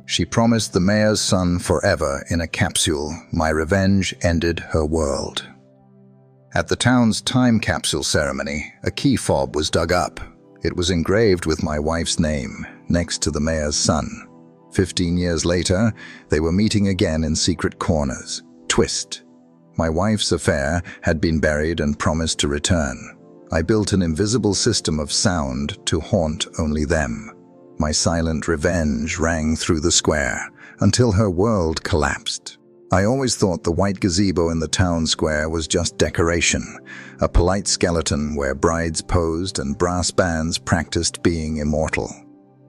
She promised the mayor's son forever in a capsule. My revenge ended her world. At the town's time capsule ceremony, a key fob was dug up. It was engraved with my wife's name, next to the mayor's son. 15 years later, they were meeting again in secret corners. Twist. My wife's affair had been buried and promised to return. I built an invisible system of sound to haunt only them. My silent revenge rang through the square until her world collapsed. I always thought the white gazebo in the town square was just decoration, a polite skeleton where brides posed and brass bands practiced being immortal.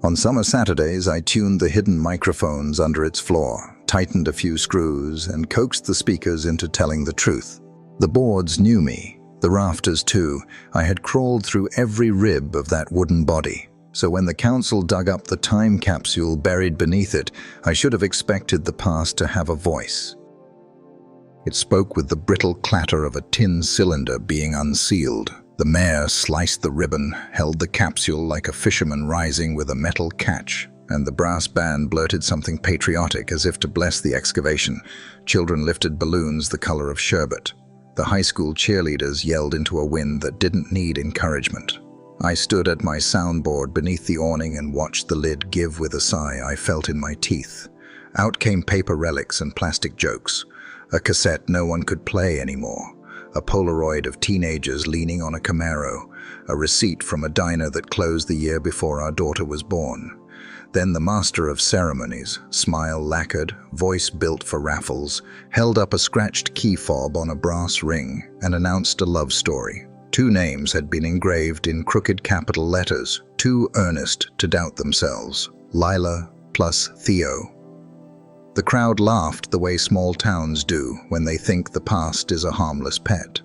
On summer Saturdays, I tuned the hidden microphones under its floor, tightened a few screws, and coaxed the speakers into telling the truth. The boards knew me, the rafters too. I had crawled through every rib of that wooden body. So when the council dug up the time capsule buried beneath it, I should have expected the past to have a voice. It spoke with the brittle clatter of a tin cylinder being unsealed. The mayor sliced the ribbon, held the capsule like a fisherman rising with a metal catch, and the brass band blurted something patriotic as if to bless the excavation. Children lifted balloons the color of sherbet. The high school cheerleaders yelled into a wind that didn't need encouragement. I stood at my soundboard beneath the awning and watched the lid give with a sigh I felt in my teeth. Out came paper relics and plastic jokes. A cassette no one could play anymore. A Polaroid of teenagers leaning on a Camaro. A receipt from a diner that closed the year before our daughter was born. Then the master of ceremonies, smile lacquered, voice built for raffles, held up a scratched key fob on a brass ring and announced a love story. 2 names had been engraved in crooked capital letters, too earnest to doubt themselves. Lila plus Theo. The crowd laughed the way small towns do when they think the past is a harmless pet.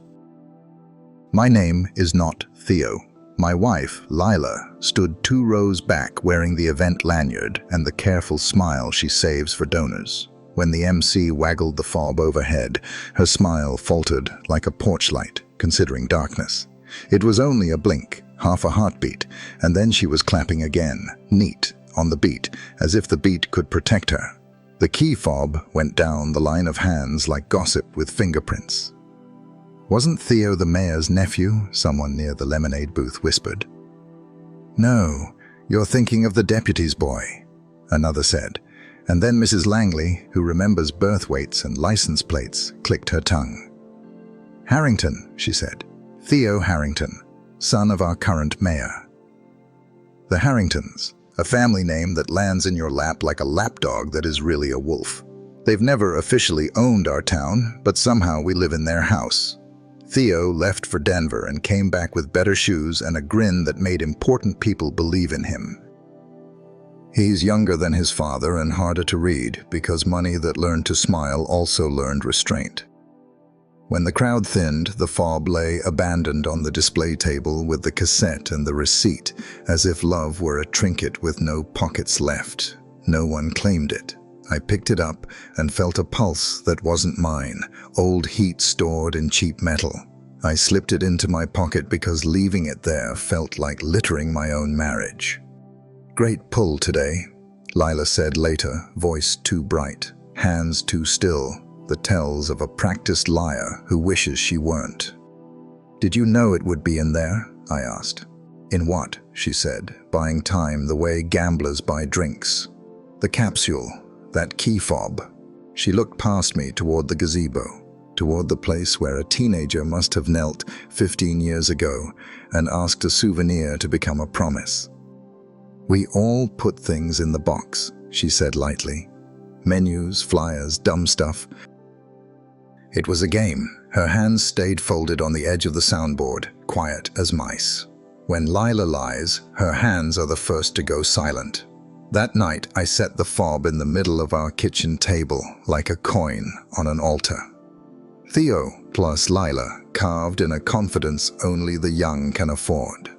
My name is not Theo. My wife, Lila, stood 2 rows back wearing the event lanyard and the careful smile she saves for donors. When the MC waggled the fob overhead, her smile faltered like a porch light, considering darkness. It was only a blink, half a heartbeat, and then she was clapping again, neat, on the beat, as if the beat could protect her. The key fob went down the line of hands like gossip with fingerprints. "Wasn't Theo the mayor's nephew?" someone near the lemonade booth whispered. "No, you're thinking of the deputy's boy," another said. And then Mrs. Langley, who remembers birth weights and license plates, clicked her tongue. "Harrington," she said. "Theo Harrington, son of our current mayor." The Harringtons, a family name that lands in your lap like a lapdog that is really a wolf. They've never officially owned our town, but somehow we live in their house. Theo left for Denver and came back with better shoes and a grin that made important people believe in him. He's younger than his father and harder to read because money that learned to smile also learned restraint. When the crowd thinned, the fob lay abandoned on the display table with the cassette and the receipt, as if love were a trinket with no pockets left. No one claimed it. I picked it up and felt a pulse that wasn't mine, old heat stored in cheap metal. I slipped it into my pocket because leaving it there felt like littering my own marriage. "Great pull today," Lila said later, voice too bright, hands too still, the tells of a practiced liar who wishes she weren't. "Did you know it would be in there?" I asked. "In what?" she said, buying time the way gamblers buy drinks. "The capsule, that key fob." She looked past me toward the gazebo, toward the place where a teenager must have knelt 15 years ago and asked a souvenir to become a promise. "We all put things in the box," she said lightly. "Menus, flyers, dumb stuff." It was a game. Her hands stayed folded on the edge of the soundboard, quiet as mice. When Lila lies, her hands are the first to go silent. That night, I set the fob in the middle of our kitchen table, like a coin on an altar. Theo plus Lila carved in a confidence only the young can afford.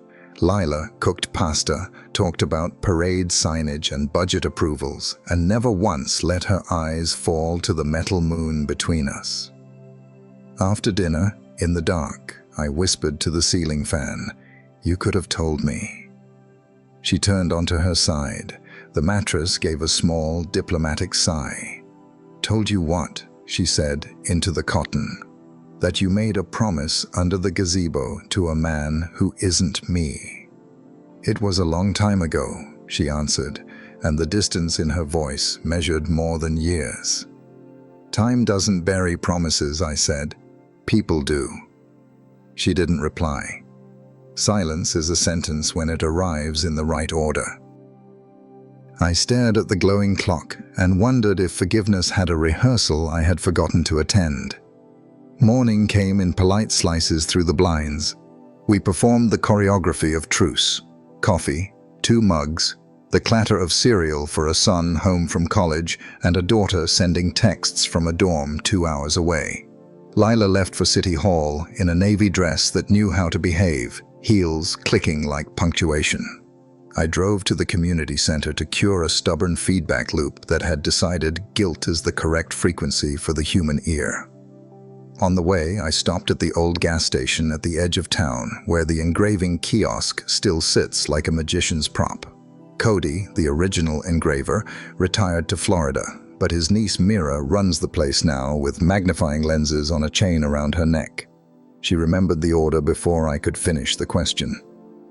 Lila cooked pasta, talked about parade signage and budget approvals, and never once let her eyes fall to the metal moon between us. After dinner, in the dark, I whispered to the ceiling fan, "You could have told me." She turned onto her side, The mattress gave a small, diplomatic sigh. "Told you what?" she said into the cotton. "That you made a promise under the gazebo to a man who isn't me." "It was a long time ago," she answered, and the distance in her voice measured more than years. "Time doesn't bury promises," I said. "People do." She didn't reply. Silence is a sentence when it arrives in the right order. I stared at the glowing clock and wondered if forgiveness had a rehearsal I had forgotten to attend. Morning came in polite slices through the blinds. We performed the choreography of truce. Coffee, 2 mugs, the clatter of cereal for a son home from college, and a daughter sending texts from a dorm 2 hours away. Lila left for City Hall in a navy dress that knew how to behave, heels clicking like punctuation. I drove to the community center to cure a stubborn feedback loop that had decided guilt is the correct frequency for the human ear. On the way, I stopped at the old gas station at the edge of town, where the engraving kiosk still sits like a magician's prop. Cody, the original engraver, retired to Florida, but his niece Mira runs the place now with magnifying lenses on a chain around her neck. She remembered the order before I could finish the question.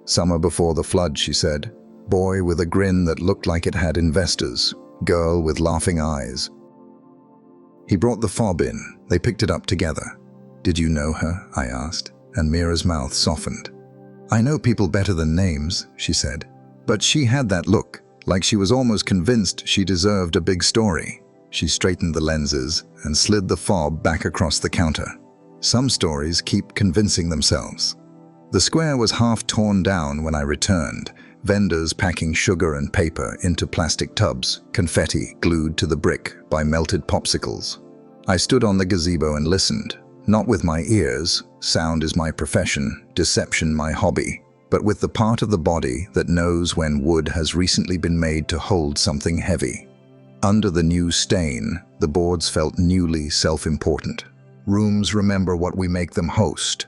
"Summer before the flood," she said. "Boy with a grin that looked like it had investors. Girl with laughing eyes." He brought the fob in. They picked it up together. "Did you know her?" I asked, and Mira's mouth softened. "I know people better than names," she said. But she had that look, like she was almost convinced she deserved a big story. She straightened the lenses and slid the fob back across the counter. Some stories keep convincing themselves. The square was half torn down when I returned, vendors packing sugar and paper into plastic tubs, confetti glued to the brick by melted popsicles. I stood on the gazebo and listened, not with my ears, sound is my profession, deception my hobby, but with the part of the body that knows when wood has recently been made to hold something heavy. Under the new stain, the boards felt newly self-important. Rooms remember what we make them host.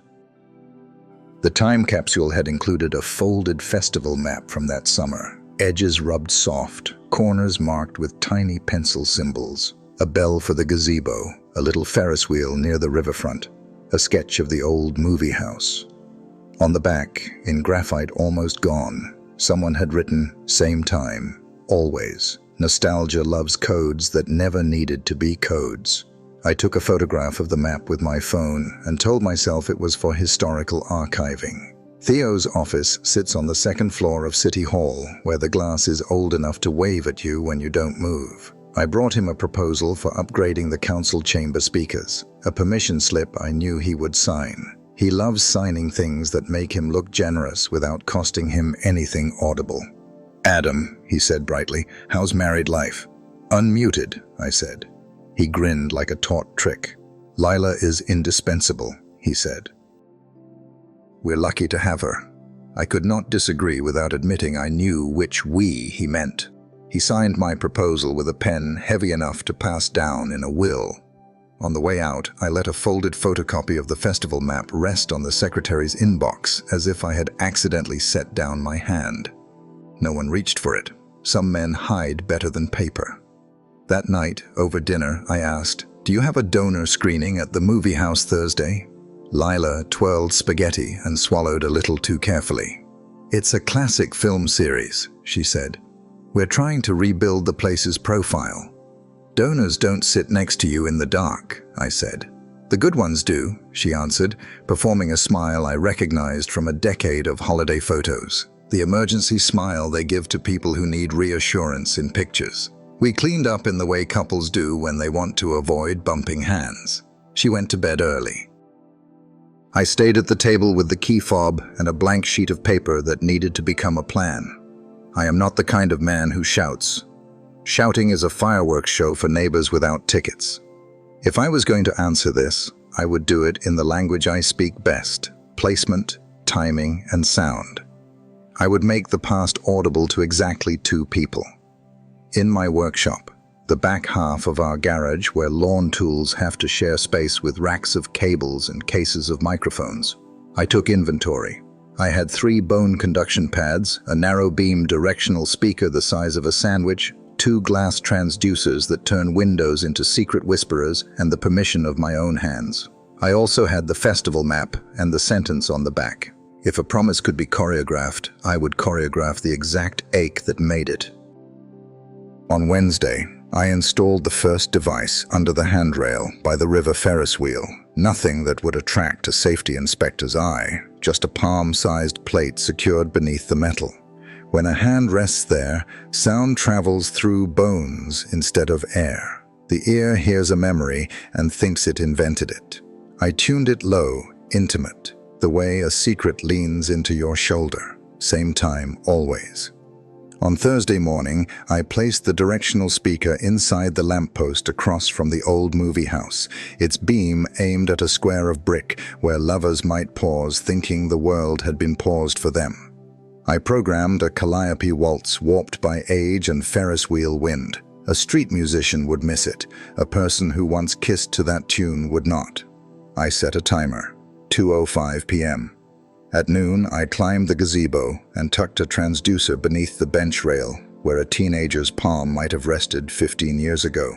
The time capsule had included a folded festival map from that summer, edges rubbed soft, corners marked with tiny pencil symbols, a bell for the gazebo, a little Ferris wheel near the riverfront, a sketch of the old movie house. On the back, in graphite almost gone, someone had written, "Same time, always. Nostalgia loves codes that never needed to be codes." I took a photograph of the map with my phone and told myself it was for historical archiving. Theo's office sits on the 2nd floor of City Hall, where the glass is old enough to wave at you when you don't move. I brought him a proposal for upgrading the council chamber speakers, a permission slip I knew he would sign. He loves signing things that make him look generous without costing him anything audible. "Adam," he said brightly, "how's married life?" "Unmuted," I said. He grinned like a taught trick. "Lila is indispensable," he said. "We're lucky to have her." I could not disagree without admitting I knew which "we" he meant. He signed my proposal with a pen heavy enough to pass down in a will. On the way out, I let a folded photocopy of the festival map rest on the secretary's inbox as if I had accidentally set down my hand. No one reached for it. Some men hide better than paper. That night, over dinner, I asked, "Do you have a donor screening at the movie house Thursday?" Lila twirled spaghetti and swallowed a little too carefully. "It's a classic film series," she said. "We're trying to rebuild the place's profile." "Donors don't sit next to you in the dark," I said. "The good ones do," she answered, performing a smile I recognized from a decade of holiday photos. The emergency smile they give to people who need reassurance in pictures. We cleaned up in the way couples do when they want to avoid bumping hands. She went to bed early. I stayed at the table with the key fob and a blank sheet of paper that needed to become a plan. I am not the kind of man who shouts. Shouting is a fireworks show for neighbors without tickets. If I was going to answer this, I would do it in the language I speak best: placement, timing, and sound. I would make the past audible to exactly 2 people. In my workshop, the back half of our garage where lawn tools have to share space with racks of cables and cases of microphones, I took inventory. I had 3 bone conduction pads, a narrow beam directional speaker the size of a sandwich, 2 glass transducers that turn windows into secret whisperers, and the permission of my own hands. I also had the festival map and the sentence on the back. If a promise could be choreographed, I would choreograph the exact ache that made it. On Wednesday, I installed the first device under the handrail by the river Ferris wheel. Nothing that would attract a safety inspector's eye, just a palm-sized plate secured beneath the metal. When a hand rests there, sound travels through bones instead of air. The ear hears a memory and thinks it invented it. I tuned it low, intimate, the way a secret leans into your shoulder. Same time, always. On Thursday morning, I placed the directional speaker inside the lamppost across from the old movie house, its beam aimed at a square of brick where lovers might pause, thinking the world had been paused for them. I programmed a calliope waltz warped by age and Ferris wheel wind. A street musician would miss it. A person who once kissed to that tune would not. I set a timer, 2:05 p.m. At noon, I climbed the gazebo and tucked a transducer beneath the bench rail where a teenager's palm might have rested 15 years ago.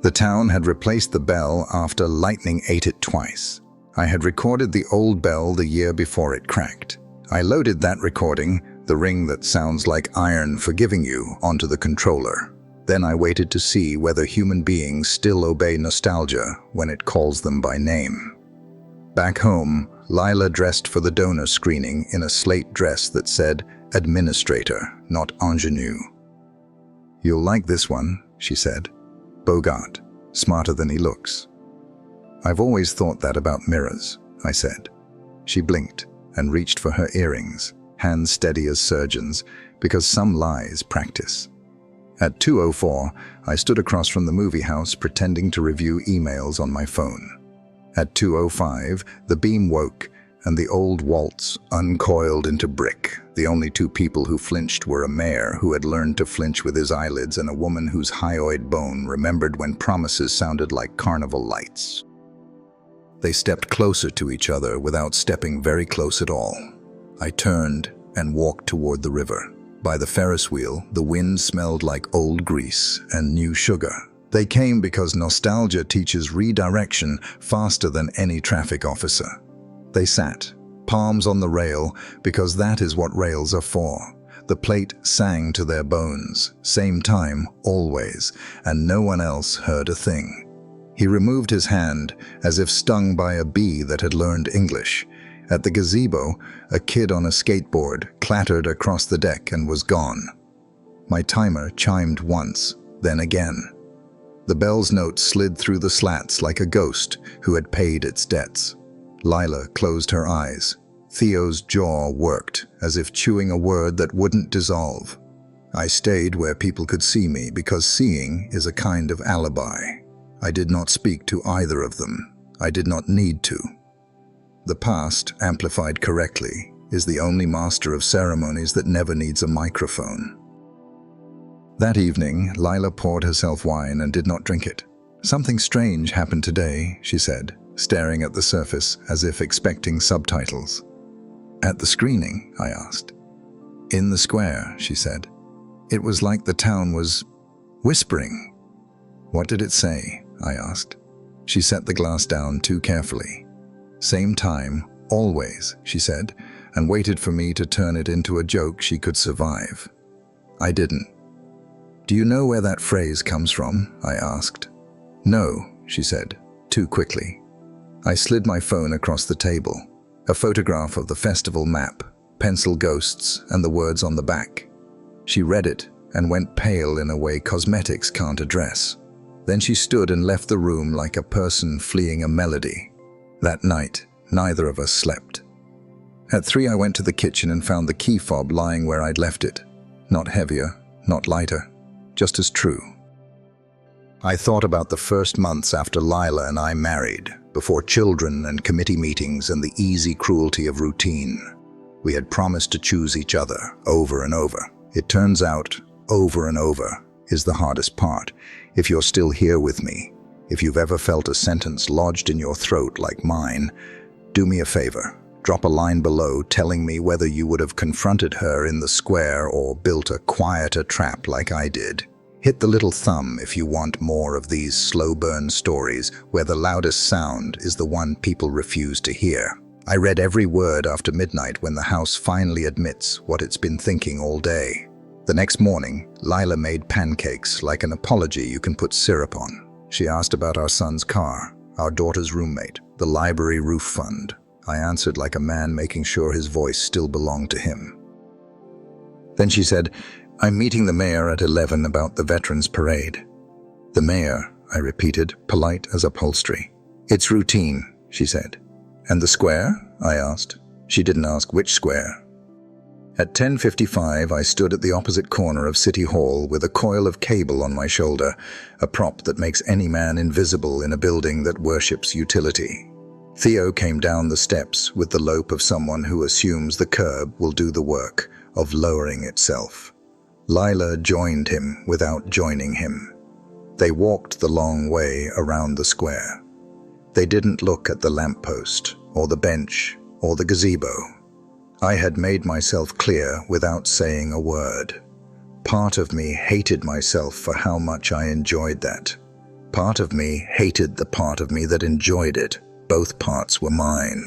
The town had replaced the bell after lightning ate it twice. I had recorded the old bell the year before it cracked. I loaded that recording, the ring that sounds like iron forgiving you, onto the controller. Then I waited to see whether human beings still obey nostalgia when it calls them by name. Back home, Lila dressed for the donor screening in a slate dress that said administrator, not ingenue. "You'll like this one," she said. "Bogart, smarter than he looks." "I've always thought that about mirrors," I said. She blinked and reached for her earrings, hands steady as surgeons, because some lies practice. At 2:04, I stood across from the movie house pretending to review emails on my phone. At 2:05, the beam woke, and the old waltz uncoiled into brick. The only 2 people who flinched were a mayor who had learned to flinch with his eyelids and a woman whose hyoid bone remembered when promises sounded like carnival lights. They stepped closer to each other without stepping very close at all. I turned and walked toward the river. By the Ferris wheel, the wind smelled like old grease and new sugar. They came because nostalgia teaches redirection faster than any traffic officer. They sat, palms on the rail, because that is what rails are for. The plate sang to their bones, same time, always, and no one else heard a thing. He removed his hand, as if stung by a bee that had learned English. At the gazebo, a kid on a skateboard clattered across the deck and was gone. My timer chimed once, then again. The bell's note slid through the slats like a ghost who had paid its debts. Lila closed her eyes. Theo's jaw worked, as if chewing a word that wouldn't dissolve. I stayed where people could see me because seeing is a kind of alibi. I did not speak to either of them. I did not need to. The past, amplified correctly, is the only master of ceremonies that never needs a microphone. That evening, Lila poured herself wine and did not drink it. "Something strange happened today," she said, staring at the surface as if expecting subtitles. "At the screening?" I asked. "In the square," she said. "It was like the town was whispering." "What did it say?" I asked. She set the glass down too carefully. "Same time, always," she said, and waited for me to turn it into a joke she could survive. I didn't. "Do you know where that phrase comes from?" I asked. "No," she said, too quickly. I slid my phone across the table, a photograph of the festival map, pencil ghosts, and the words on the back. She read it and went pale in a way cosmetics can't address. Then she stood and left the room like a person fleeing a melody. That night, neither of us slept. At 3, I went to the kitchen and found the key fob lying where I'd left it. Not heavier, not lighter, just as true. I thought about the first months after Lila and I married, before children and committee meetings and the easy cruelty of routine. We had promised to choose each other over and over. It turns out, over and over is the hardest part. If you're still here with me, if you've ever felt a sentence lodged in your throat like mine, do me a favor. Drop a line below telling me whether you would have confronted her in the square or built a quieter trap like I did. Hit the little thumb if you want more of these slow burn stories where the loudest sound is the one people refuse to hear. I read every word after midnight when the house finally admits what it's been thinking all day. The next morning, Lila made pancakes like an apology you can put syrup on. She asked about our son's car, our daughter's roommate, the library roof fund. I answered like a man making sure his voice still belonged to him. Then she said, "I'm meeting the mayor at 11 about the Veterans Parade." "The mayor," I repeated, polite as upholstery. "It's routine," she said. "And the square?" I asked. She didn't ask which square. At 10:55, I stood at the opposite corner of City Hall with a coil of cable on my shoulder, a prop that makes any man invisible in a building that worships utility. Theo came down the steps with the lope of someone who assumes the curb will do the work of lowering itself. Lila joined him without joining him. They walked the long way around the square. They didn't look at the lamppost, or the bench, or the gazebo. I had made myself clear without saying a word. Part of me hated myself for how much I enjoyed that. Part of me hated the part of me that enjoyed it. Both parts were mine.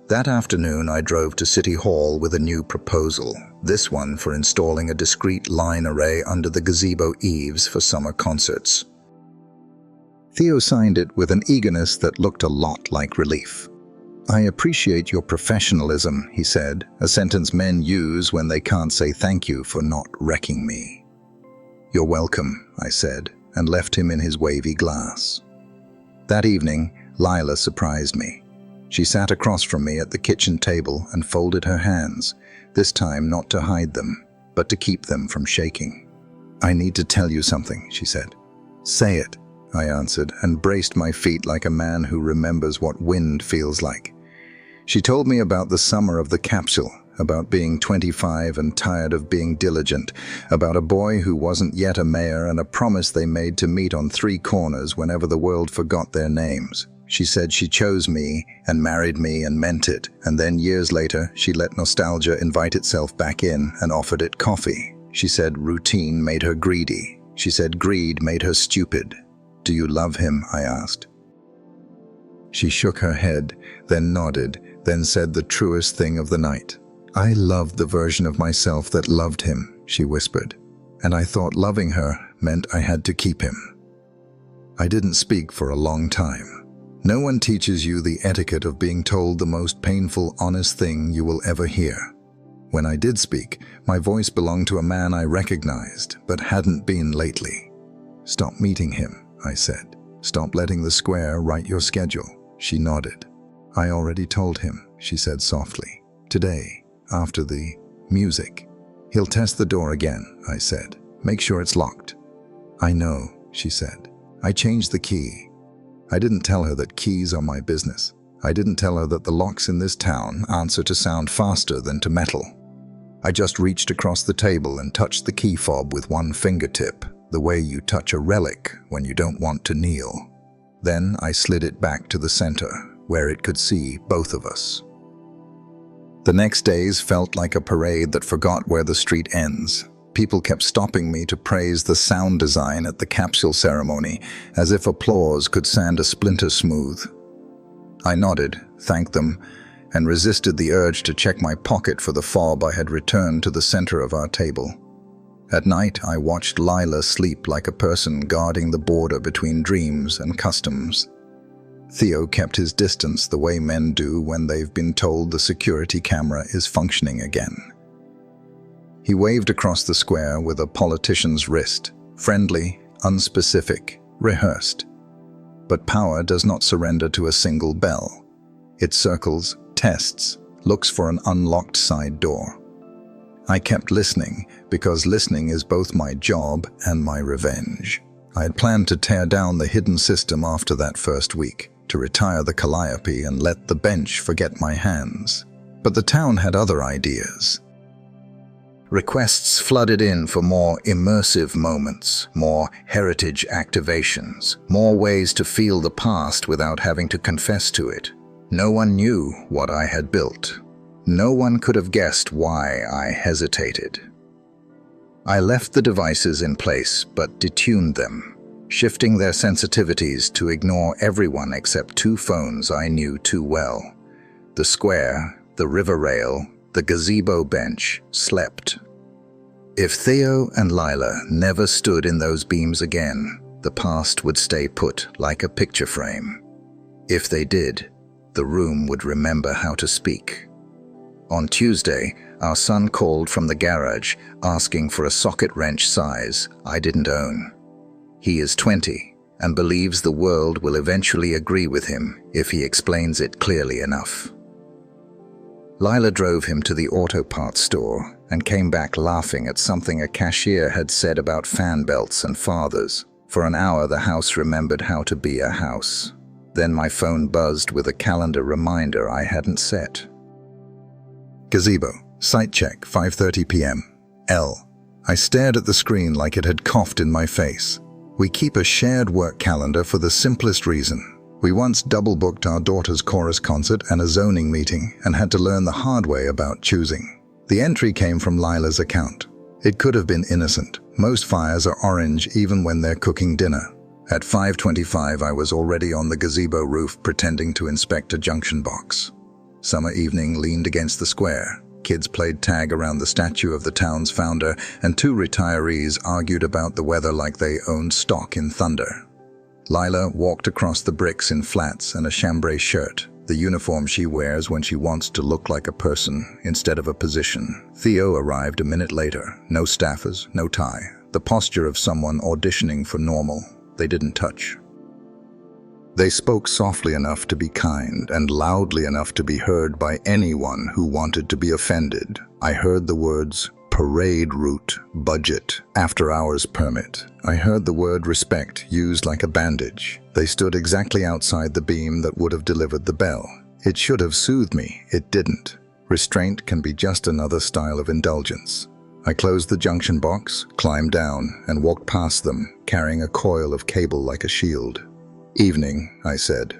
That afternoon, I drove to City Hall with a new proposal, this one for installing a discreet line array under the gazebo eaves for summer concerts. Theo signed it with an eagerness that looked a lot like relief. "I appreciate your professionalism," he said, a sentence men use when they can't say thank you for not wrecking me. "You're welcome," I said, and left him in his wavy glass. That evening, Lila surprised me. She sat across from me at the kitchen table and folded her hands, this time not to hide them, but to keep them from shaking. "I need to tell you something," she said. "Say it," I answered, and braced my feet like a man who remembers what wind feels like. She told me about the summer of the Capsule, about being 25 and tired of being diligent, about a boy who wasn't yet a mayor and a promise they made to meet on 3 corners whenever the world forgot their names. She said she chose me and married me and meant it, and then years later she let nostalgia invite itself back in and offered it coffee. She said routine made her greedy. She said greed made her stupid. "Do you love him?" I asked. She shook her head, then nodded, then said the truest thing of the night. "I loved the version of myself that loved him," she whispered, "and I thought loving her meant I had to keep him." I didn't speak for a long time. No one teaches you the etiquette of being told the most painful, honest thing you will ever hear. When I did speak, my voice belonged to a man I recognized, but hadn't been lately. "Stop meeting him," I said. "Stop letting the square write your schedule." She nodded. "I already told him," she said softly. "Today, after the music. He'll test the door again," I said. "Make sure it's locked." "I know," she said. "I changed the key." I didn't tell her that keys are my business. I didn't tell her that the locks in this town answer to sound faster than to metal. I just reached across the table and touched the key fob with one fingertip, the way you touch a relic when you don't want to kneel. Then I slid it back to the center, where it could see both of us. The next days felt like a parade that forgot where the street ends. People kept stopping me to praise the sound design at the capsule ceremony, as if applause could sand a splinter smooth. I nodded, thanked them, and resisted the urge to check my pocket for the fob I had returned to the center of our table. At night, I watched Lila sleep like a person guarding the border between dreams and customs. Theo kept his distance the way men do when they've been told the security camera is functioning again. He waved across the square with a politician's wrist, friendly, unspecific, rehearsed. But power does not surrender to a single bell. It circles, tests, looks for an unlocked side door. I kept listening, because listening is both my job and my revenge. I had planned to tear down the hidden system after that first week, to retire the calliope and let the bench forget my hands. But the town had other ideas. Requests flooded in for more immersive moments, more heritage activations, more ways to feel the past without having to confess to it. No one knew what I had built. No one could have guessed why I hesitated. I left the devices in place but detuned them, shifting their sensitivities to ignore everyone except two phones I knew too well. The square, the river rail, the gazebo bench slept. If Theo and Lila never stood in those beams again, the past would stay put like a picture frame. If they did, the room would remember how to speak. On Tuesday, our son called from the garage asking for a socket wrench size I didn't own. He is 20 and believes the world will eventually agree with him if he explains it clearly enough. Lila drove him to the auto parts store and came back laughing at something a cashier had said about fan belts and fathers. For an hour, the house remembered how to be a house. Then my phone buzzed with a calendar reminder I hadn't set. Gazebo, site check, 5:30 p.m. L. I stared at the screen like it had coughed in my face. We keep a shared work calendar for the simplest reason. We once double-booked our daughter's chorus concert and a zoning meeting and had to learn the hard way about choosing. The entry came from Lila's account. It could have been innocent. Most fires are orange even when they're cooking dinner. At 5:25, I was already on the gazebo roof pretending to inspect a junction box. Summer evening leaned against the square. Kids played tag around the statue of the town's founder, and two retirees argued about the weather like they owned stock in thunder. Lila walked across the bricks in flats and a chambray shirt, the uniform she wears when she wants to look like a person instead of a position. Theo arrived a minute later. No staffers, no tie. The posture of someone auditioning for normal. They didn't touch. They spoke softly enough to be kind and loudly enough to be heard by anyone who wanted to be offended. I heard the words parade route, budget, after-hours permit. I heard the word respect used like a bandage. They stood exactly outside the beam that would have delivered the bell. It should have soothed me. It didn't. Restraint can be just another style of indulgence. I closed the junction box, climbed down, and walked past them, carrying a coil of cable like a shield. Evening, I said.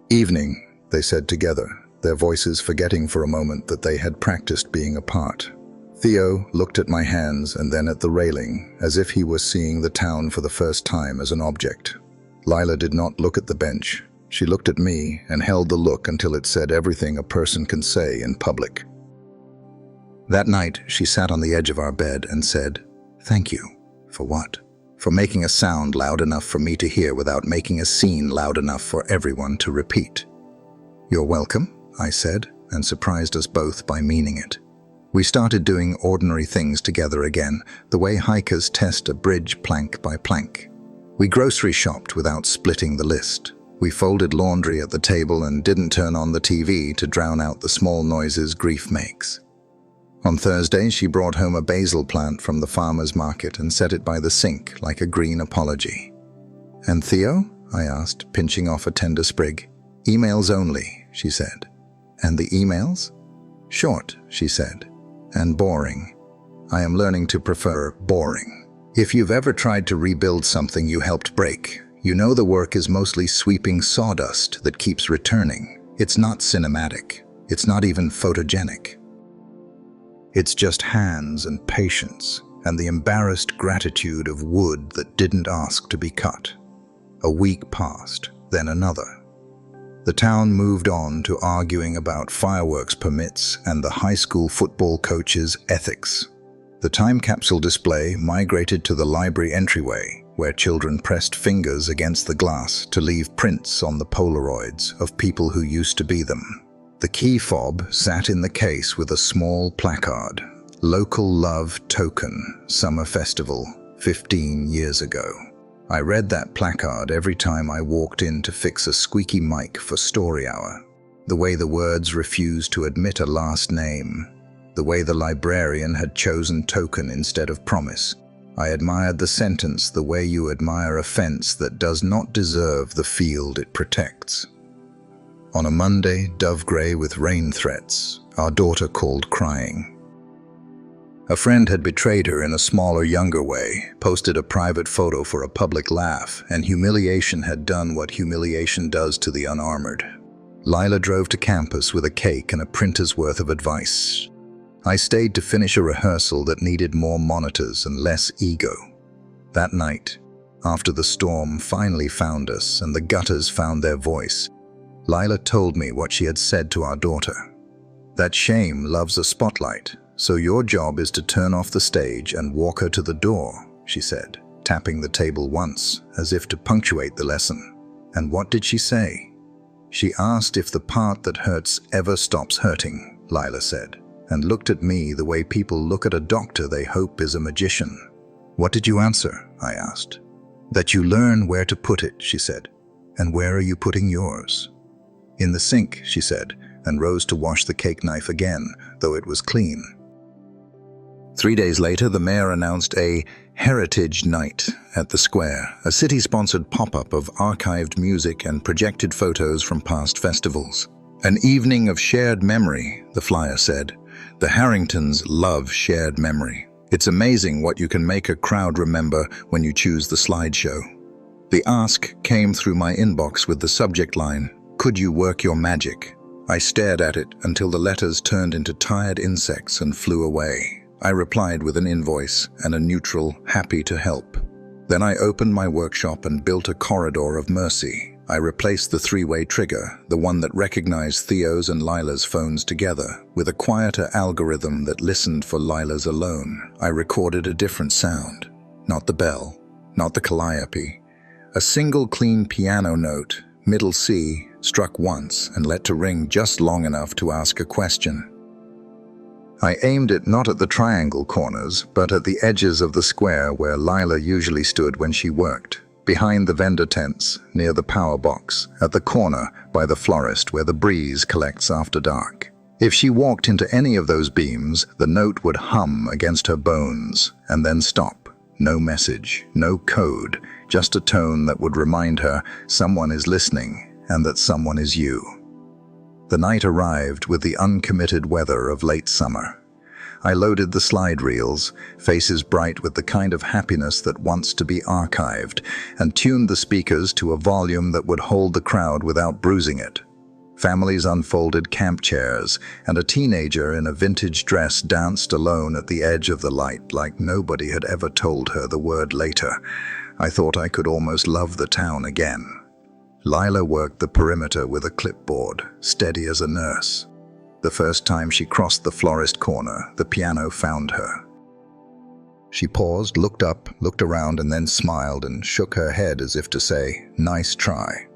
Evening, they said together, their voices forgetting for a moment that they had practiced being apart. Theo looked at my hands and then at the railing, as if he was seeing the town for the first time as an object. Lila did not look at the bench. She looked at me and held the look until it said everything a person can say in public. That night, she sat on the edge of our bed and said, "Thank you." For what? For making a sound loud enough for me to hear without making a scene loud enough for everyone to repeat. "You're welcome," I said, and surprised us both by meaning it. We started doing ordinary things together again, the way hikers test a bridge plank by plank. We grocery shopped without splitting the list. We folded laundry at the table and didn't turn on the TV to drown out the small noises grief makes. On Thursday, she brought home a basil plant from the farmer's market and set it by the sink like a green apology. "And Theo?" I asked, pinching off a tender sprig. "Emails only," she said. "And the emails?" "Short," she said. "And boring. I am learning to prefer boring. If you've ever tried to rebuild something you helped break, you know the work is mostly sweeping sawdust that keeps returning. It's not cinematic. It's not even photogenic. It's just hands and patience and the embarrassed gratitude of wood that didn't ask to be cut." A week passed, then another. The town moved on to arguing about fireworks permits and the high school football coach's ethics. The time capsule display migrated to the library entryway, where children pressed fingers against the glass to leave prints on the Polaroids of people who used to be them. The key fob sat in the case with a small placard, "Local Love Token, Summer Festival, 15 years ago." I read that placard every time I walked in to fix a squeaky mic for story hour. The way the words refused to admit a last name. The way the librarian had chosen token instead of promise. I admired the sentence the way you admire a fence that does not deserve the field it protects. On a Monday, dove-gray with rain threats, our daughter called crying. A friend had betrayed her in a smaller, younger way, posted a private photo for a public laugh, and humiliation had done what humiliation does to the unarmored. Lila drove to campus with a cake and a printer's worth of advice. I stayed to finish a rehearsal that needed more monitors and less ego. That night, after the storm finally found us and the gutters found their voice, Lila told me what she had said to our daughter. That shame loves a spotlight, so your job is to turn off the stage and walk her to the door, she said, tapping the table once, as if to punctuate the lesson. And what did she say? She asked if the part that hurts ever stops hurting, Lila said, and looked at me the way people look at a doctor they hope is a magician. What did you answer? I asked. That you learn where to put it, she said. And where are you putting yours? In the sink, she said, and rose to wash the cake knife again, though it was clean. 3 days later, the mayor announced a Heritage Night at the Square, a city-sponsored pop-up of archived music and projected photos from past festivals. An evening of shared memory, the flyer said. The Harringtons love shared memory. It's amazing what you can make a crowd remember when you choose the slideshow. The ask came through my inbox with the subject line, "Could you work your magic?" I stared at it until the letters turned into tired insects and flew away. I replied with an invoice and a neutral, happy to help. Then I opened my workshop and built a corridor of mercy. I replaced the three-way trigger, the one that recognized Theo's and Lila's phones together, with a quieter algorithm that listened for Lila's alone. I recorded a different sound. Not the bell, not the calliope. A single clean piano note, middle C, struck once and let to ring just long enough to ask a question. I aimed it not at the triangle corners, but at the edges of the square where Lila usually stood when she worked. Behind the vendor tents, near the power box, at the corner by the florist where the breeze collects after dark. If she walked into any of those beams, the note would hum against her bones and then stop. No message, no code, just a tone that would remind her someone is listening and that someone is you. The night arrived with the uncommitted weather of late summer. I loaded the slide reels, faces bright with the kind of happiness that wants to be archived, and tuned the speakers to a volume that would hold the crowd without bruising it. Families unfolded camp chairs, and a teenager in a vintage dress danced alone at the edge of the light like nobody had ever told her the word later. I thought I could almost love the town again. Lila worked the perimeter with a clipboard, steady as a nurse. The first time she crossed the florist corner, the piano found her. She paused, looked up, looked around, and then smiled and shook her head as if to say, "Nice try."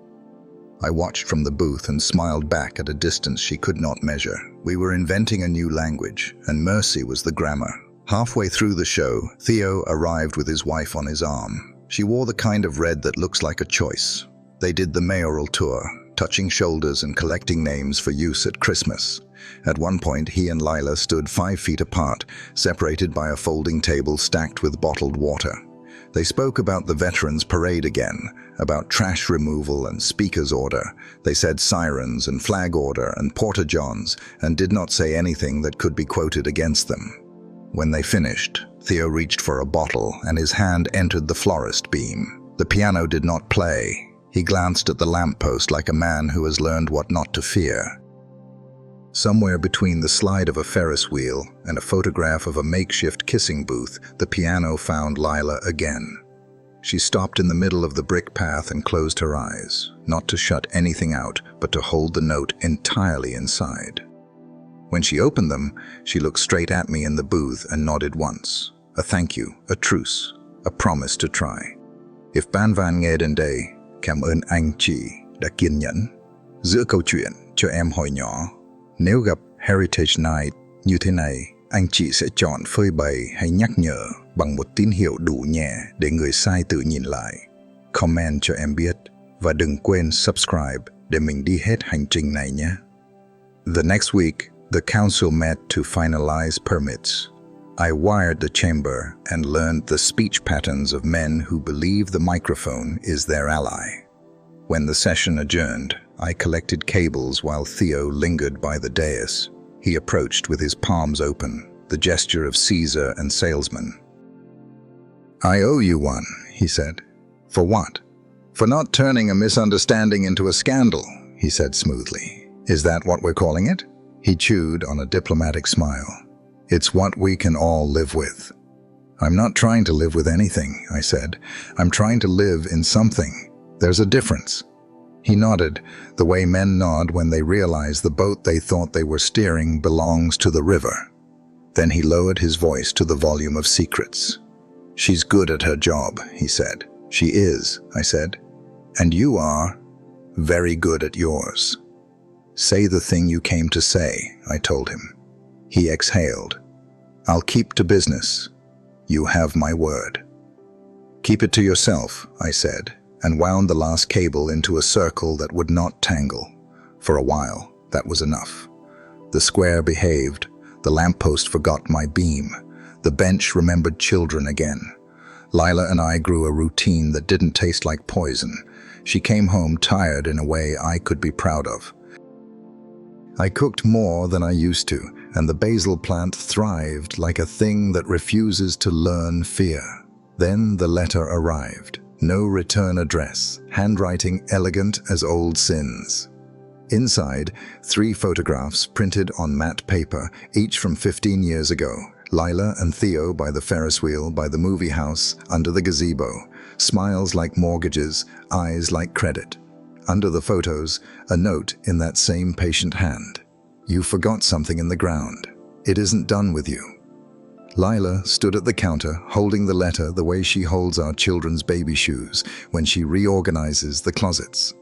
I watched from the booth and smiled back at a distance she could not measure. We were inventing a new language, and mercy was the grammar. Halfway through the show, Theo arrived with his wife on his arm. She wore the kind of red that looks like a choice. They did the mayoral tour, touching shoulders and collecting names for use at Christmas. At one point, he and Lila stood 5 feet apart, separated by a folding table stacked with bottled water. They spoke about the Veterans Parade again, about trash removal and speaker's order. They said sirens and flag order and porta-johns, and did not say anything that could be quoted against them. When they finished, Theo reached for a bottle and his hand entered the florist beam. The piano did not play. He glanced at the lamppost like a man who has learned what not to fear. Somewhere between the slide of a Ferris wheel and a photograph of a makeshift kissing booth, the piano found Lila again. She stopped in the middle of the brick path and closed her eyes, not to shut anything out, but to hold the note entirely inside. When she opened them, she looked straight at me in the booth and nodded once. A thank you, a truce, a promise to try. If ban van nghe đến đây, cảm ơn anh chị đã kiên nhẫn. Giữa câu chuyện cho em hồi nhỏ, nếu gặp Heritage Night như thế này, anh chị sẽ chọn phơi bày hay nhắc nhở bằng một tín hiệu đủ nhẹ để người sai tự nhìn lại. Comment cho em biết và đừng quên subscribe để mình đi hết hành trình này nhé. The next week, the council met to finalize permits. I wired the chamber and learned the speech patterns of men who believe the microphone is their ally. When the session adjourned, I collected cables while Theo lingered by the dais. He approached with his palms open, the gesture of Caesar and salesman. "I owe you one," he said. "For what?" "For not turning a misunderstanding into a scandal. he said smoothly. Is that what we're calling it? He chewed on a diplomatic smile. It's what we can all live with. I'm not trying to live with anything, I said. I'm trying to live in something. There's a difference. He nodded, the way men nod when they realize the boat they thought they were steering belongs to the river. Then he lowered his voice to the volume of secrets. She's good at her job, he said. She is, I said. And you are very good at yours. Say the thing you came to say, I told him. He exhaled. I'll keep to business. You have my word. Keep it to yourself, I said, and wound the last cable into a circle that would not tangle. For a while, that was enough. The square behaved. The lamppost forgot my beam. The bench remembered children again. Lila and I grew a routine that didn't taste like poison. She came home tired in a way I could be proud of. I cooked more than I used to, and the basil plant thrived like a thing that refuses to learn fear. Then the letter arrived. No return address, handwriting elegant as old sins. Inside, 3 photographs printed on matte paper, each from 15 years ago. Lila and Theo by the Ferris wheel, by the movie house, under the gazebo. Smiles like mortgages, eyes like credit. Under the photos, a note in that same patient hand. You forgot something in the ground. It isn't done with you. Lila stood at the counter, holding the letter the way she holds our children's baby shoes when she reorganizes the closets.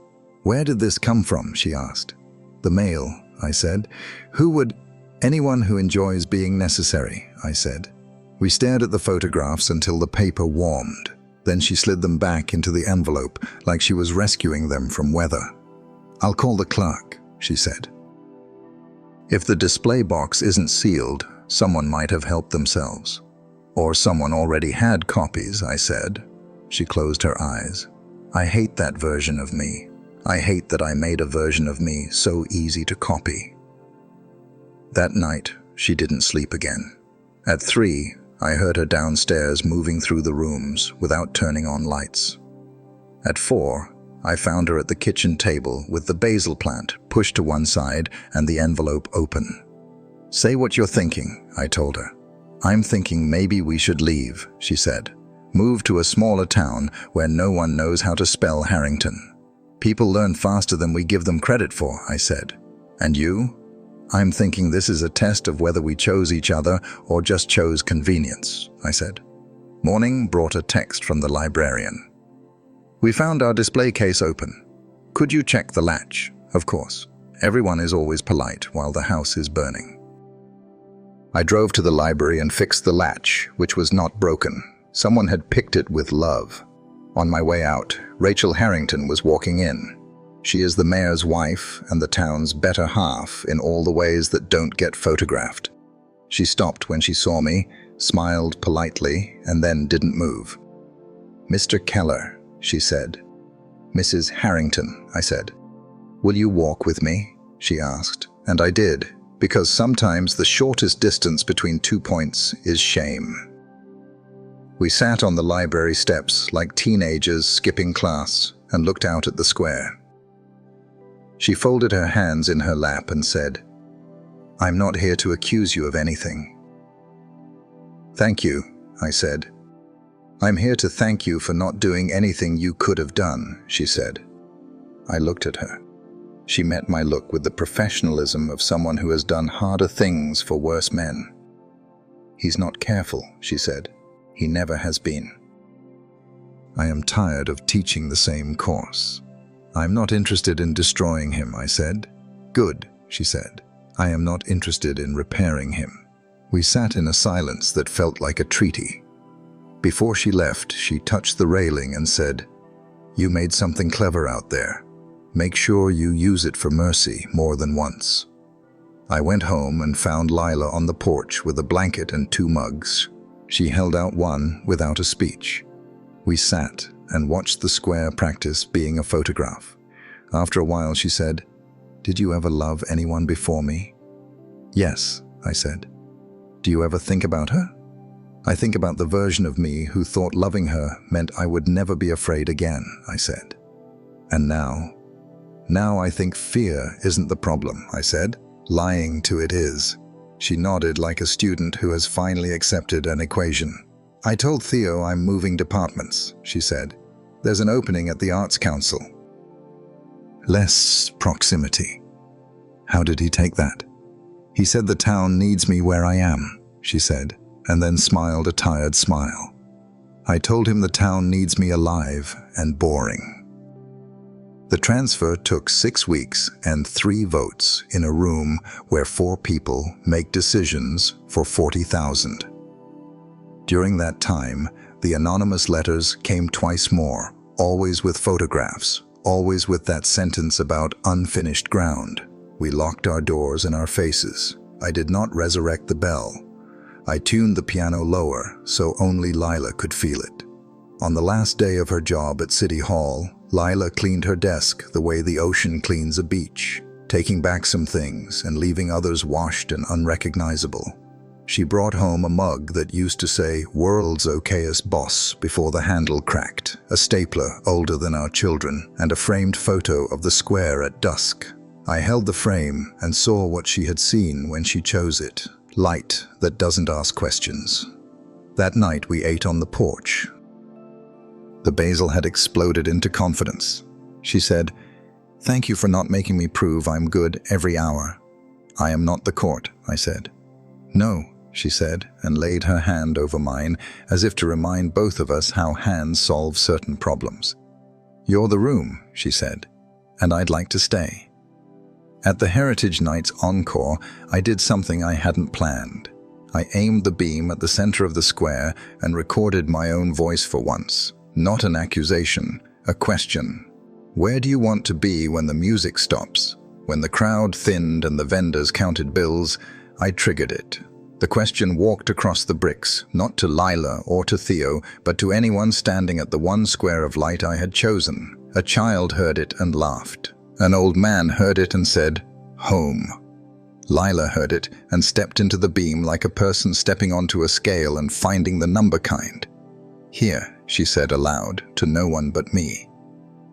Where did this come from, she asked. The mail, I said. Who would? Anyone who enjoys being necessary, I said. We stared at the photographs until the paper warmed. Then she slid them back into the envelope like she was rescuing them from weather. I'll call the clerk, she said. If the display box isn't sealed, someone might have helped themselves. Or someone already had copies, I said. She closed her eyes. I hate that version of me. I hate that I made a version of me so easy to copy. That night, she didn't sleep again. At 3, I heard her downstairs moving through the rooms without turning on lights. At 4, I found her at the kitchen table with the basil plant pushed to one side and the envelope open. Say what you're thinking, I told her. I'm thinking maybe we should leave, she said. Move to a smaller town where no one knows how to spell Harrington. People learn faster than we give them credit for, I said. And you? I'm thinking this is a test of whether we chose each other or just chose convenience, I said. Morning brought a text from the librarian. We found our display case open. Could you check the latch? Of course. Everyone is always polite while the house is burning. I drove to the library and fixed the latch, which was not broken. Someone had picked it with love. On my way out, Rachel Harrington was walking in. She is the mayor's wife and the town's better half in all the ways that don't get photographed. She stopped when she saw me, smiled politely, and then didn't move. Mr. Keller, she said. Mrs. Harrington, I said. Will you walk with me? She asked, and I did, because sometimes the shortest distance between 2 points is shame. We sat on the library steps like teenagers skipping class and looked out at the square. She folded her hands in her lap and said, I'm not here to accuse you of anything. Thank you, I said. I'm here to thank you for not doing anything you could have done, she said. I looked at her. She met my look with the professionalism of someone who has done harder things for worse men. He's not careful, she said. He never has been. I am tired of teaching the same course. I'm not interested in destroying him, I said. Good, she said. I am not interested in repairing him. We sat in a silence that felt like a treaty. Before she left, she touched the railing and said, You made something clever out there. Make sure you use it for mercy more than once. I went home and found Lila on the porch with a blanket and 2 mugs. She held out one without a speech. We sat and watched the square practice being a photograph. After a while, she said, Did you ever love anyone before me? Yes, I said. Do you ever think about her? I think about the version of me who thought loving her meant I would never be afraid again, I said. And now, Now I think fear isn't the problem, I said. Lying to it is. She nodded like a student who has finally accepted an equation. I told Theo I'm moving departments, she said. There's an opening at the Arts Council. Less proximity. How did he take that? He said the town needs me where I am, she said, and then smiled a tired smile. I told him the town needs me alive and boring. The transfer took 6 weeks and 3 votes in a room where 4 people make decisions for 40,000. During that time, the anonymous letters came twice more, always with photographs, always with that sentence about unfinished ground. We locked our doors in our faces. I did not resurrect the bell. I tuned the piano lower so only Lila could feel it. On the last day of her job at City Hall, Lila cleaned her desk the way the ocean cleans a beach, taking back some things and leaving others washed and unrecognizable. She brought home a mug that used to say, "World's okayest boss," before the handle cracked, a stapler older than our children, and a framed photo of the square at dusk. I held the frame and saw what she had seen when she chose it, light that doesn't ask questions. That night we ate on the porch. The basil had exploded into confidence. She said, "Thank you for not making me prove I'm good every hour." "I am not the court," I said. "No," she said, and laid her hand over mine, as if to remind both of us how hands solve certain problems. "You're the room," she said, "and I'd like to stay." At the Heritage Night's encore, I did something I hadn't planned. I aimed the beam at the center of the square and recorded my own voice for once. Not an accusation, a question. Where do you want to be when the music stops? When the crowd thinned and the vendors counted bills, I triggered it. The question walked across the bricks, not to Lila or to Theo, but to anyone standing at the one square of light I had chosen. A child heard it and laughed. An old man heard it and said, "Home." Lila heard it and stepped into the beam like a person stepping onto a scale and finding the number kind. "Here," she said aloud, to no one but me.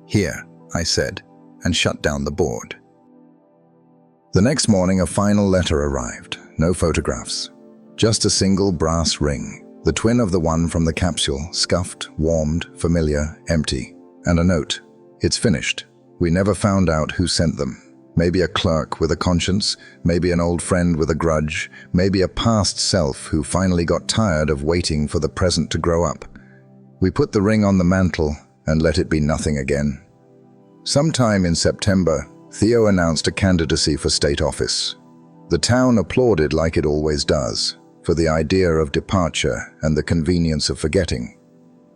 "Here," I said, and shut down the board. The next morning a final letter arrived. No photographs. Just a single brass ring, the twin of the one from the capsule, scuffed, warmed, familiar, empty. And a note. "It's finished. We never found out who sent them. Maybe a clerk with a conscience, maybe an old friend with a grudge, maybe a past self who finally got tired of waiting for the present to grow up. We put the ring on the mantle and let it be nothing again." Sometime in September, Theo announced a candidacy for state office. The town applauded like it always does, for the idea of departure and the convenience of forgetting.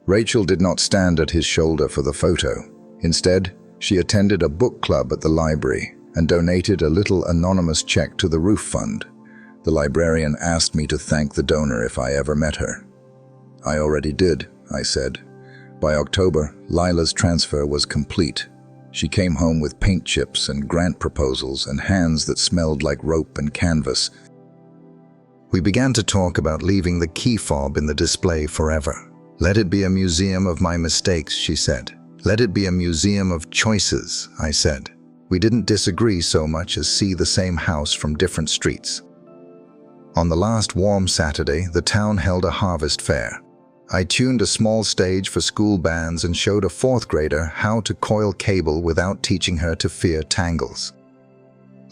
Rachel did not stand at his shoulder for the photo. Instead, she attended a book club at the library and donated a little anonymous check to the roof fund. The librarian asked me to thank the donor if I ever met her. "I already did," I said. By October, Lila's transfer was complete. She came home with paint chips and grant proposals and hands that smelled like rope and canvas. We began to talk about leaving the key fob in the display forever. "Let it be a museum of my mistakes," she said. "Let it be a museum of choices," I said. We didn't disagree so much as see the same house from different streets. On the last warm Saturday, the town held a harvest fair. I tuned a small stage for school bands and showed a 4th grader how to coil cable without teaching her to fear tangles.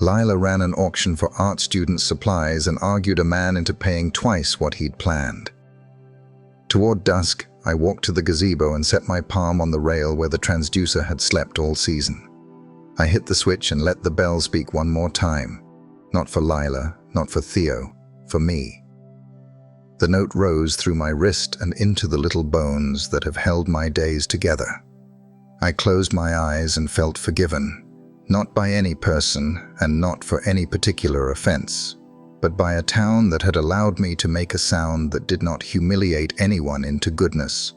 Lila ran an auction for art students' supplies and argued a man into paying twice what he'd planned. Toward dusk, I walked to the gazebo and set my palm on the rail where the transducer had slept all season. I hit the switch and let the bell speak one more time. Not for Lila, not for Theo, for me. The note rose through my wrist and into the little bones that have held my days together. I closed my eyes and felt forgiven, not by any person and not for any particular offense, but by a town that had allowed me to make a sound that did not humiliate anyone into goodness.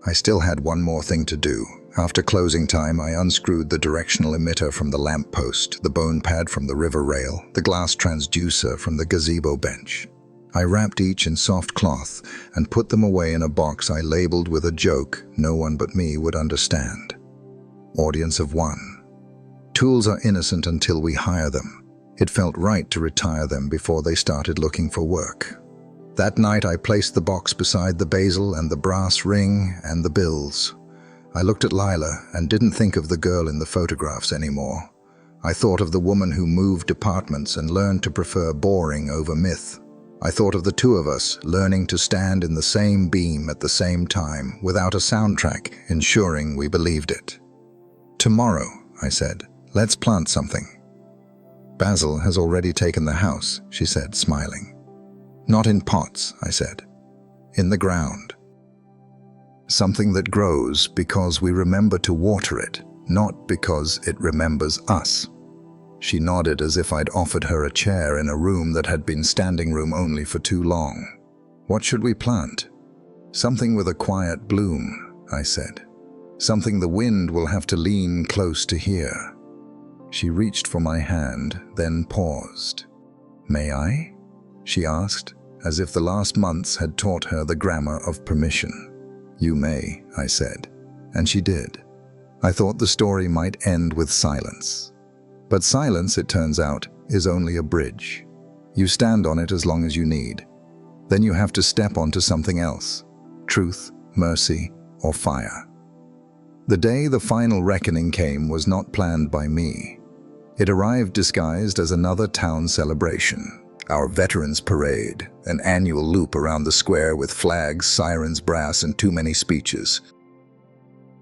I still had one more thing to do. After closing time, I unscrewed the directional emitter from the lamp post, the bone pad from the river rail, the glass transducer from the gazebo bench. I wrapped each in soft cloth and put them away in a box I labeled with a joke no one but me would understand. Audience of 1, Tools are innocent until we hire them. It felt right to retire them before they started looking for work. That night I placed the box beside the basil and the brass ring and the bills. I looked at Lila and didn't think of the girl in the photographs anymore. I thought of the woman who moved departments and learned to prefer boring over myth. I thought of the two of us learning to stand in the same beam at the same time without a soundtrack, ensuring we believed it. "Tomorrow," I said, "let's plant something." "Basil has already taken the house," she said, smiling. "Not in pots," I said. "In the ground. Something that grows because we remember to water it, not because it remembers us." She nodded as if I'd offered her a chair in a room that had been standing room only for too long. "What should we plant?" "Something with a quiet bloom," I said. "Something the wind will have to lean close to hear." She reached for my hand, then paused. "May I?" she asked, as if the last months had taught her the grammar of permission. "You may," I said, and she did. I thought the story might end with silence. But silence, it turns out, is only a bridge. You stand on it as long as you need. Then you have to step onto something else: truth, mercy, or fire. The day the final reckoning came was not planned by me. It arrived disguised as another town celebration. Our Veterans Parade, an annual loop around the square with flags, sirens, brass, and too many speeches.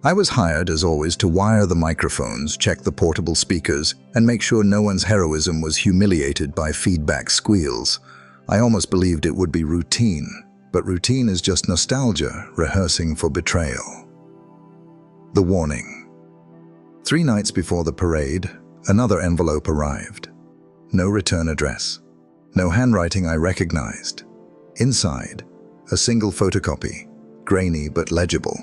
I was hired, as always, to wire the microphones, check the portable speakers, and make sure no one's heroism was humiliated by feedback squeals. I almost believed it would be routine, but routine is just nostalgia rehearsing for betrayal. The warning. 3 nights before the parade, another envelope arrived. No return address. No handwriting I recognized. Inside, a single photocopy, grainy but legible.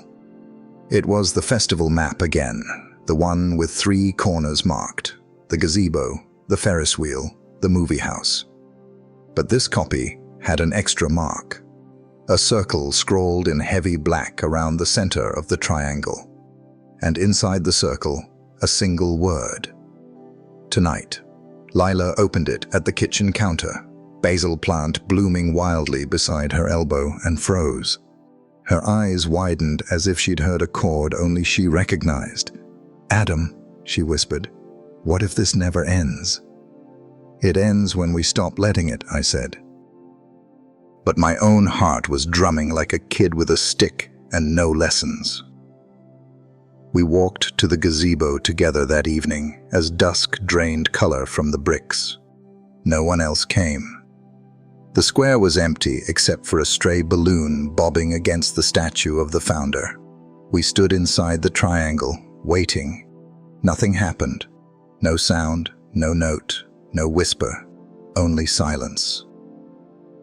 It was the festival map again, the one with 3 corners marked: the gazebo, the Ferris wheel, the movie house. But this copy had an extra mark. A circle scrawled in heavy black around the center of the triangle. And inside the circle, a single word: tonight. Lila opened it at the kitchen counter, basil plant blooming wildly beside her elbow, and froze. Her eyes widened as if she'd heard a chord only she recognized. "Adam," she whispered, "what if this never ends?" "It ends when we stop letting it," I said. But my own heart was drumming like a kid with a stick and no lessons. We walked to the gazebo together that evening as dusk drained color from the bricks. No one else came. The square was empty except for a stray balloon bobbing against the statue of the founder. We stood inside the triangle, waiting. Nothing happened. No sound, no note, no whisper, only silence.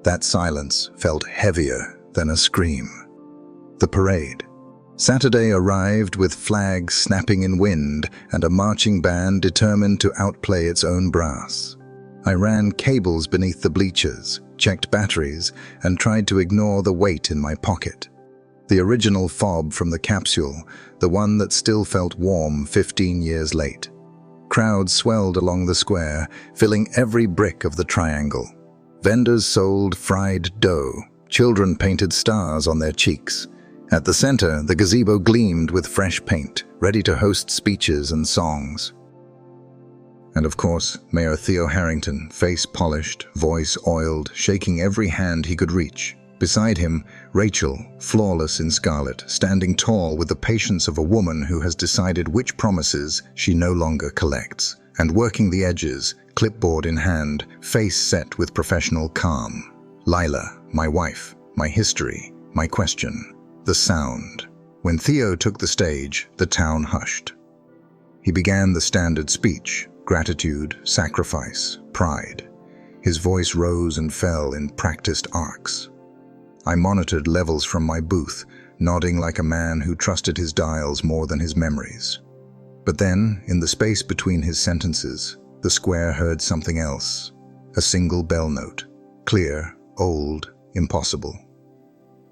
That silence felt heavier than a scream. The parade. Saturday arrived with flags snapping in wind and a marching band determined to outplay its own brass. I ran cables beneath the bleachers, checked batteries, and tried to ignore the weight in my pocket. The original fob from the Capsule, the one that still felt warm 15 years late. Crowds swelled along the square, filling every brick of the triangle. Vendors sold fried dough. Children painted stars on their cheeks. At the center, the gazebo gleamed with fresh paint, ready to host speeches and songs. And of course, Mayor Theo Harrington, face polished, voice oiled, shaking every hand he could reach. Beside him, Rachel, flawless in scarlet, standing tall with the patience of a woman who has decided which promises she no longer collects, and working the edges, clipboard in hand, face set with professional calm. Lila, my wife, my history, my question, the sound. When Theo took the stage, the town hushed. He began the standard speech: gratitude, sacrifice, pride. His voice rose and fell in practiced arcs. I monitored levels from my booth, nodding like a man who trusted his dials more than his memories. But then, in the space between his sentences, the square heard something else. A single bell note. Clear, old, impossible.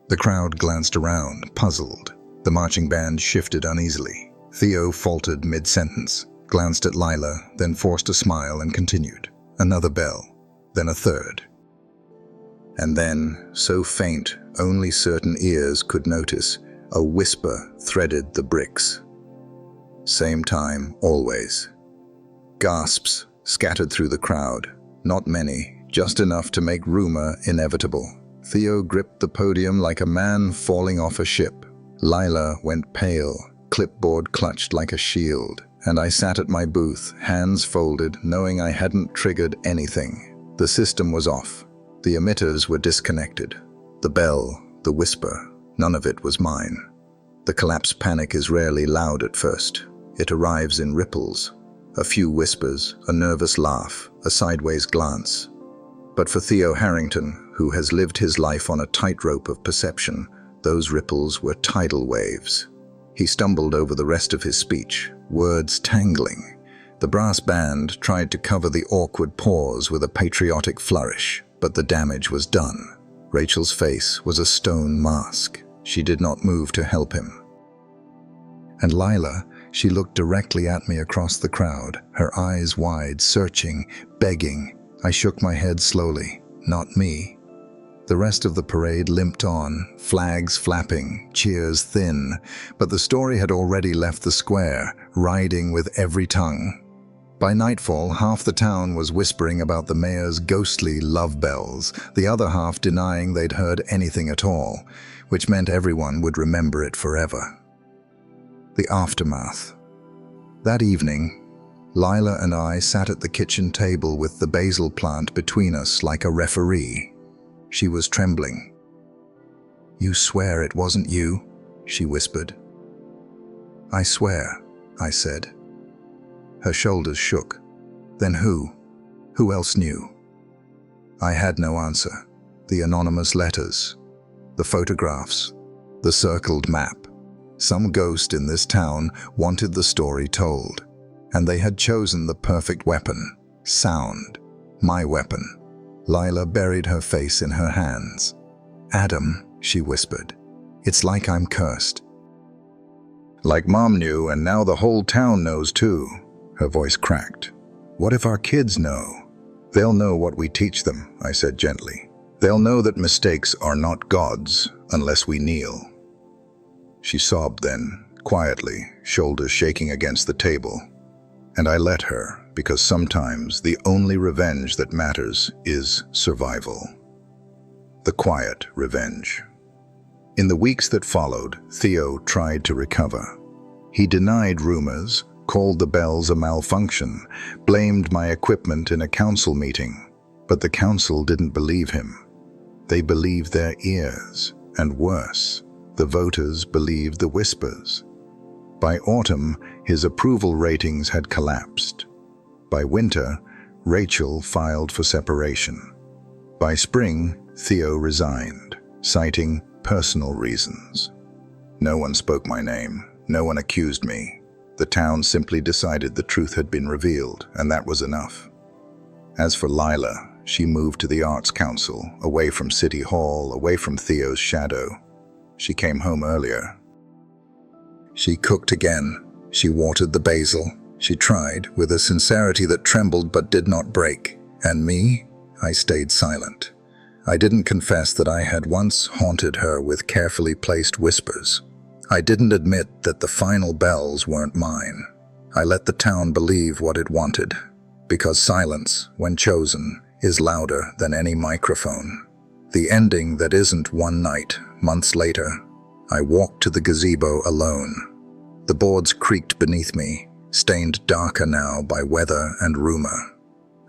The crowd glanced around, puzzled. The marching band shifted uneasily. Theo faltered mid-sentence. glanced at Lila, then forced a smile and continued. Another bell, then a third. And then, so faint only certain ears could notice, a whisper threaded the bricks. Same time, always. Gasps scattered through the crowd. Not many, just enough to make rumor inevitable. Theo gripped the podium like a man falling off a ship. Lila went pale, clipboard clutched like a shield, and I sat at my booth, hands folded, knowing I hadn't triggered anything. The system was off. The emitters were disconnected. The bell, the whisper, none of it was mine. The collapse panic is rarely loud at first. It arrives in ripples. A few whispers, a nervous laugh, a sideways glance. But for Theo Harrington, who has lived his life on a tightrope of perception, those ripples were tidal waves. He stumbled over the rest of his speech, words tangling. The brass band tried to cover the awkward pause with a patriotic flourish, but the damage was done. Rachel's face was a stone mask. She did not move to help him. And Lila, she looked directly at me across the crowd, her eyes wide, searching, begging. I shook my head slowly. Not me. The rest of the parade limped on, flags flapping, cheers thin, but the story had already left the square, riding with every tongue. By nightfall, half the town was whispering about the mayor's ghostly love bells, the other half denying they'd heard anything at all, which meant everyone would remember it forever. The aftermath. That evening, Lila and I sat at the kitchen table with the basil plant between us like a referee. She was trembling. "You swear it wasn't you?" she whispered. "I swear," I said. Her shoulders shook. "Then who? Who else knew?" I had no answer. The anonymous letters, the photographs, the circled map. Some ghost in this town wanted the story told, and they had chosen the perfect weapon, sound, my weapon. Lila buried her face in her hands. "Adam," she whispered, "it's like I'm cursed." "Like Mom knew, and now the whole town knows too." Her voice cracked. "What if our kids know?" "They'll know what we teach them," I said gently. "They'll know that mistakes are not gods unless we kneel." She sobbed then, quietly, shoulders shaking against the table. And I let her, because sometimes the only revenge that matters is survival. The quiet revenge. In the weeks that followed, Theo tried to recover. He denied rumors, called the bells a malfunction, blamed my equipment in a council meeting. But the council didn't believe him. They believed their ears, and worse, the voters believed the whispers. By autumn, his approval ratings had collapsed. By winter, Rachel filed for separation. By spring, Theo resigned, citing personal reasons. No one spoke my name. No one accused me. The town simply decided the truth had been revealed, and that was enough. As for Lila, she moved to the Arts Council, away from City Hall, away from Theo's shadow. She came home earlier. She cooked again. She watered the basil. She tried, with a sincerity that trembled but did not break. And me? I stayed silent. I didn't confess that I had once haunted her with carefully placed whispers. I didn't admit that the final bells weren't mine. I let the town believe what it wanted, because silence, when chosen, is louder than any microphone. The ending that isn't one night, months later, I walked to the gazebo alone. The boards creaked beneath me, stained darker now by weather and rumor.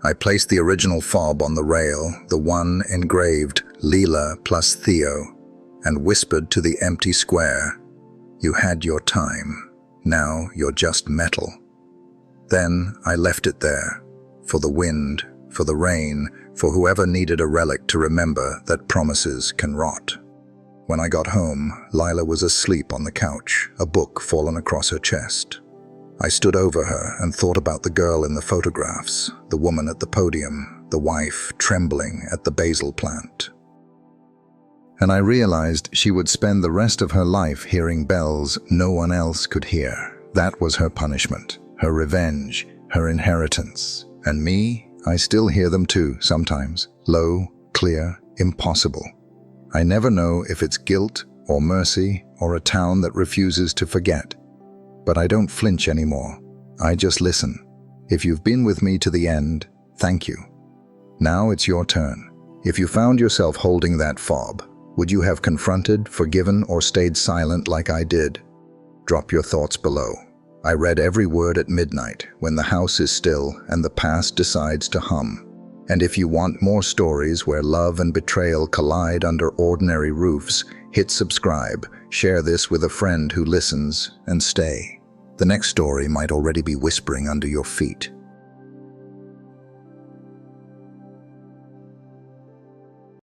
I placed the original fob on the rail, the one engraved Lila plus Theo, and whispered to the empty square, "You had your time. Now you're just metal." Then I left it there, for the wind, for the rain, for whoever needed a relic to remember that promises can rot. When I got home, Lila was asleep on the couch, a book fallen across her chest. I stood over her and thought about the girl in the photographs, the woman at the podium, the wife trembling at the basil plant. And I realized she would spend the rest of her life hearing bells no one else could hear. That was her punishment, her revenge, her inheritance. And me, I still hear them too, sometimes. Low, clear, impossible. I never know if it's guilt or mercy or a town that refuses to forget. But I don't flinch anymore. I just listen. If you've been with me to the end, thank you. Now it's your turn. If you found yourself holding that fob, would you have confronted, forgiven, or stayed silent like I did? Drop your thoughts below. I read every word at midnight, when the house is still and the past decides to hum. And if you want more stories where love and betrayal collide under ordinary roofs, hit subscribe, share this with a friend who listens, and stay. The next story might already be whispering under your feet.